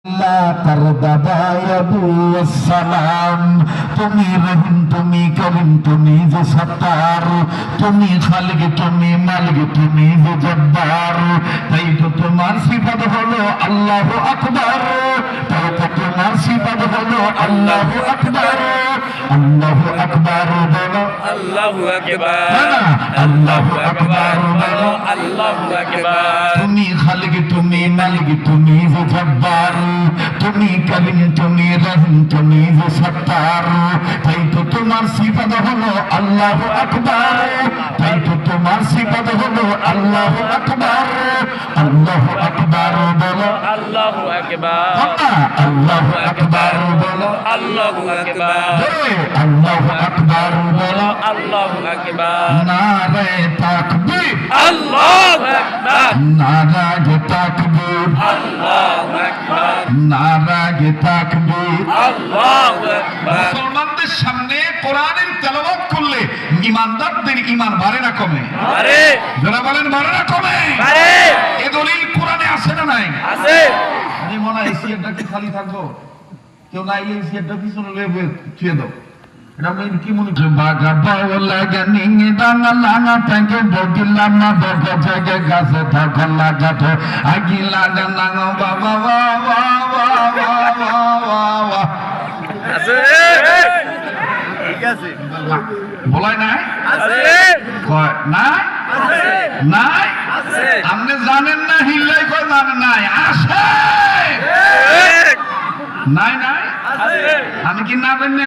তুমি রহিম, তুমি করিম, তুমি যে সত্তার, তুমি খালিক, তুমি মালিক, তুমি যে জব্বার। তাই তো তোমার সিফাত হলো আল্লাহু আকবার, তাই তো তোমার সিফাত হলো আল্লাহু আকবার। আল্লাহু আকবার বলো, আল্লাহু আকবার, আল্লাহু আকবার বলো, আল্লাহু আকবার। তুমি খালিক, তুমি মালিক, তুমি যে জব্বার, তুমি করিম, তুমি রহিম, তুমি যে সত্তার। তাই তো তোমার সিফাত হলো আল্লাহু আকবার, তাই তো তোমার সিফাত হলো আল্লাহু আকবার। আল্লাহু আকবার বলো, আল্লাহু আকবার, আল্লাহু আকবার বলো, আল্লাহু আকবার, আল্লাহু আকবার বলো, আল্লাহু আকবার। নারে তাকবীর, আল্লাহু আকবার, নারে তাকবীর, আল্লাহু আকবার, নারে তাকবীর। আল্লাহু আকবার। মুসলমানদের সামনে কোরআনের তেলাওয়াত করলে ইমানদারদের ঈমান বাড়ে না কমে? আরে যারা বলেন বাড়ে না কমে? আরে এ দলিল কোরআনে আছে না নাই? আছে। আমি মনে হয় সিয়ারটা কি খালি থাকবো? কেউ না এলে সিয়ারটা পিছনে লয়ে ছুঁয়ে দাও। এটা আমি কি মনে করি? বাগা বাউলা গানি ডানা লাঙা ট্যাঙ্কে বগিলাম না বগা জায়গা গাছে থাকা লাগাতো আগিলা ডানা বাবা বাবা বাবা বাবা। আছে, ঠিক আছে, বলাই নাই? আছে, কয় নাই? আছে, নাই? আছে। আপনি জানেন না, হিল্লাই কয় জানেন নাই? আসে ঠিক নাই নাই? আছে। আমি কি না জানি?